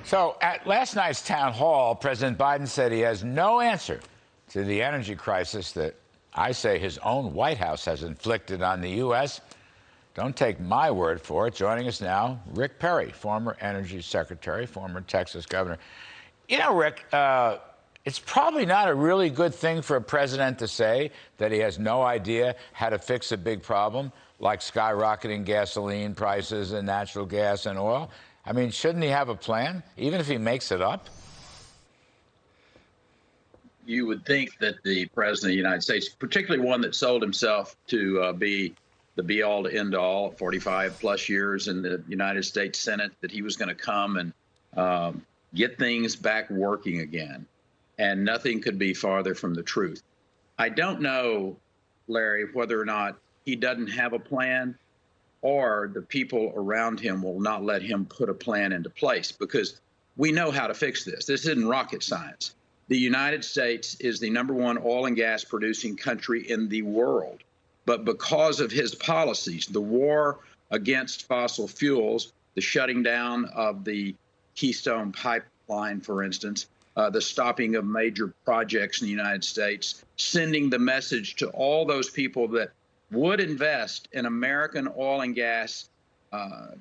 So at last night's town hall, President Biden said he has no answer to the energy crisis that I say his own White House has inflicted on the U.S. Don't take my word for it. Joining us now, Rick Perry, former Energy Secretary, former Texas governor. You know, Rick, it's probably not a really good thing for a president to say that he has no idea how to fix a big problem like skyrocketing gasoline prices and natural gas and oil. I mean, shouldn't he have a plan, even if he makes it up? You would think that the president of the United States, particularly one that sold himself to be the be-all to end-all, 45 plus years in the United States Senate, that he was going to come and get things back working again. And nothing could be farther from the truth. I don't know, Larry, whether or not he doesn't have a plan or the people around him will not let him put a plan into place, because we know how to fix this. This isn't rocket science. The United States is the #1 oil and gas producing country in the world. But because of his policies, the war against fossil fuels, the shutting down of the Keystone Pipeline, for instance, the stopping of major projects in the United States, sending the message to all those people that would invest in American oil and gas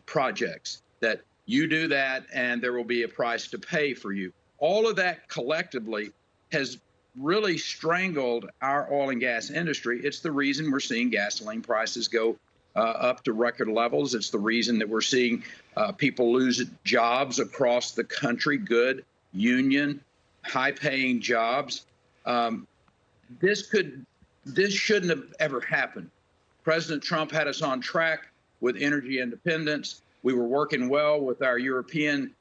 projects that you do that and there will be a price to pay for you. All of that collectively has really strangled our oil and gas industry. It's the reason we're seeing gasoline prices go up to record levels. It's the reason that we're seeing people lose jobs across the country, good union, high-paying jobs. This shouldn't have ever happened. President Trump had us on track with energy independence. We were working well with our European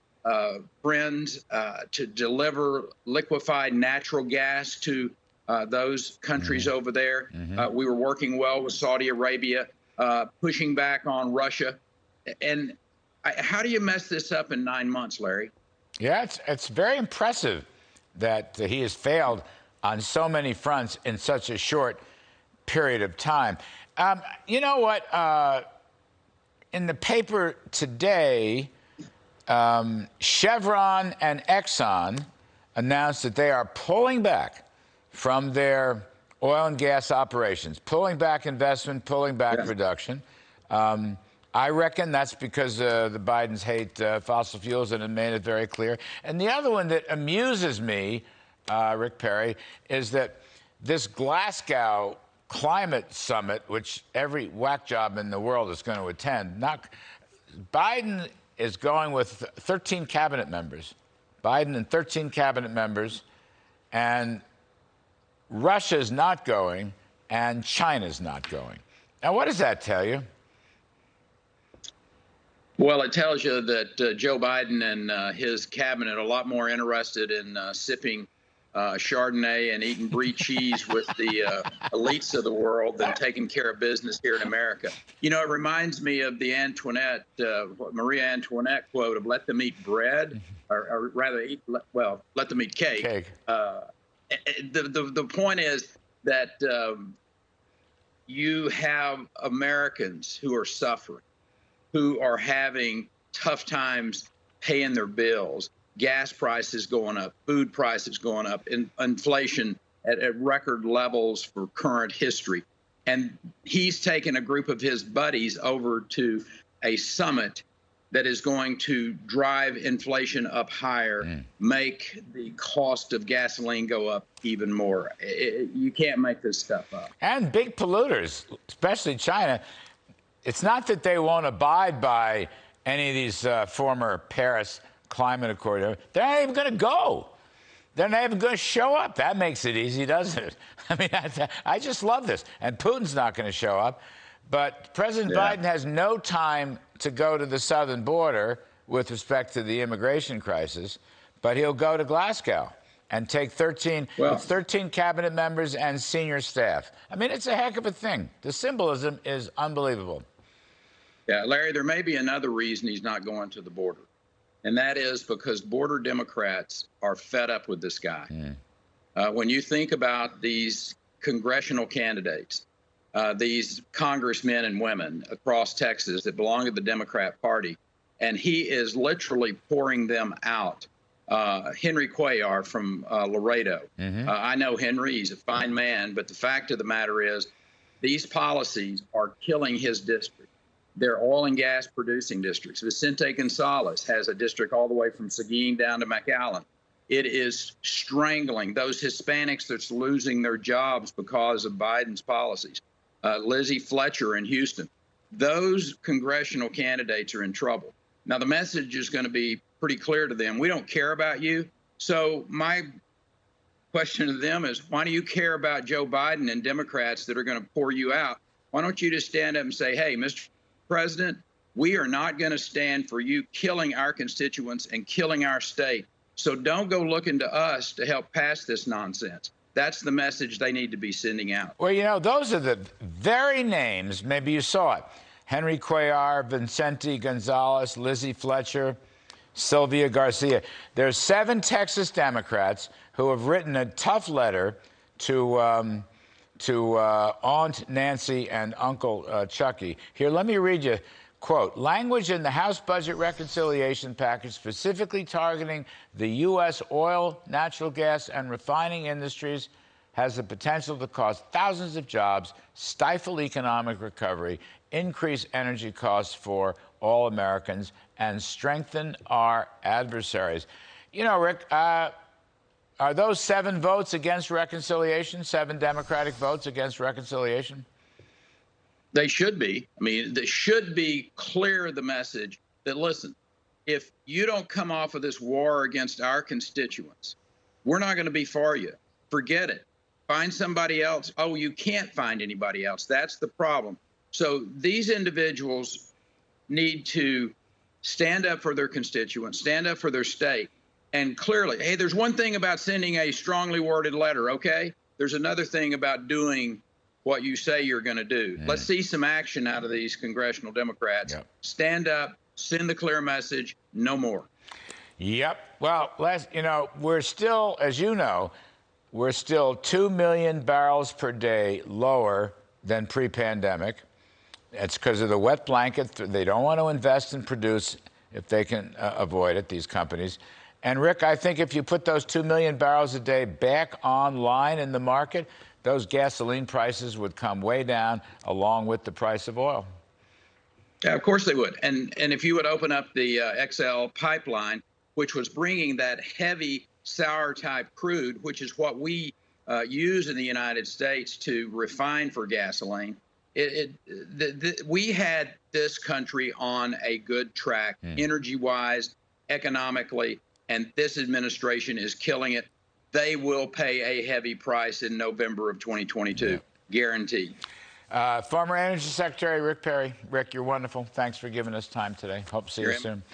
friends to deliver liquefied natural gas to those countries over there. We were working well with Saudi Arabia, pushing back on Russia. And how do you mess this up in 9 months, Larry? Yeah, it's very impressive that he has failed on so many fronts in such a short period of time. You know what? In the paper today, Chevron and Exxon announced that they are pulling back from their oil and gas operations, pulling back investment, pulling back production. I reckon that's because the Bidens hate fossil fuels and have made it very clear. And the other one that amuses me, Rick Perry, is that this Glasgow climate summit, which every whack job in the world is going to attend, Biden is going with 13 cabinet members. Biden and 13 cabinet members, and Russia's not going, and China's not going. Now, what does that tell you? Well, it tells you that Joe Biden and his cabinet are a lot more interested in sipping Chardonnay and eating brie cheese with the elites of the world than taking care of business here in America. You know, it reminds me of the Marie Antoinette quote of "Let them eat bread," or rather, let them eat cake. The point is that you have Americans who are suffering, who are having tough times paying their bills, gas prices going up, food prices going up, inflation at record levels for current history. And he's taken a group of his buddies over to a summit that is going to drive inflation up higher, make the cost of gasoline go up even more. You can't make this stuff up. And big polluters, especially China. It's not that they won't abide by any of these former Paris Climate Accord. They're not even going to go. They're not even going to show up. That makes it easy, doesn't it? I mean, I just love this. And Putin's not going to show up. But President Biden has no time to go to the southern border with respect to the immigration crisis, but he'll go to Glasgow and take 13 cabinet members and senior staff. I mean, it's a heck of a thing. The symbolism is unbelievable. Yeah, Larry, there may be another reason he's not going to the border, and that is because border Democrats are fed up with this guy. When you think about these congressional candidates, these congressmen and women across Texas that belong to the Democrat Party, and he is literally pouring them out. Henry Cuellar from Laredo. I know Henry, he's a fine man, but the fact of the matter is these policies are killing his district. They're oil and gas producing districts. Vicente Gonzalez has a district all the way from Seguin down to McAllen. It is strangling those Hispanics that's losing their jobs because of Biden's policies. Lizzie Fletcher in Houston. Those congressional candidates are in trouble. Now, the message is going to be pretty clear to them. We don't care about you. So my question to them is, why do you care about Joe Biden and Democrats that are going to pour you out? Why don't you just stand up and say, hey, Mr. President, we are not going to stand for you killing our constituents and killing our state. So don't go looking to us to help pass this nonsense. That's the message they need to be sending out. Well, you know, those are the very names, maybe you saw it. Henry Cuellar, Vicente Gonzalez, Lizzie Fletcher, Sylvia Garcia. There's 7 Texas Democrats who have written a tough letter to Aunt Nancy and Uncle Chucky. Here, let me read you. Quote, language in the House budget reconciliation package specifically targeting the U.S. oil, natural gas, and refining industries has the potential to cost thousands of jobs, stifle economic recovery, increase energy costs for all Americans, and strengthen our adversaries. You know, Rick, are those 7 votes against reconciliation, 7 Democratic votes against reconciliation? They should be. I mean, they should be clear the message that, listen, if you don't come off of this war against our constituents, we're not going to be for you. Forget it. Find somebody else. Oh, you can't find anybody else. That's the problem. So these individuals need to stand up for their constituents, stand up for their state. And clearly, hey, there's one thing about sending a strongly worded letter, okay? There's another thing about doing what you say you're going to do. Let's see some action out of these congressional Democrats. Yep. Stand up, send the clear message, no more. Yep. Well, you know, we're still, as you know, we're still 2 million barrels per day lower than pre-pandemic. It's because of the wet blanket. They don't want to invest and produce if they can avoid it, these companies. And, Rick, I think if you put those 2 million barrels a day back online in the market, those gasoline prices would come way down along with the price of oil. Yeah, of course they would. And if you would open up the XL pipeline, which was bringing that heavy sour type crude, which is what we use in the United States to refine for gasoline, we had this country on a good track, energy-wise, economically, and this administration is killing it. They will pay a heavy price in November of 2022, guaranteed. Former Energy Secretary Rick Perry. Rick, you're wonderful. Thanks for giving us time today. Hope to see you soon.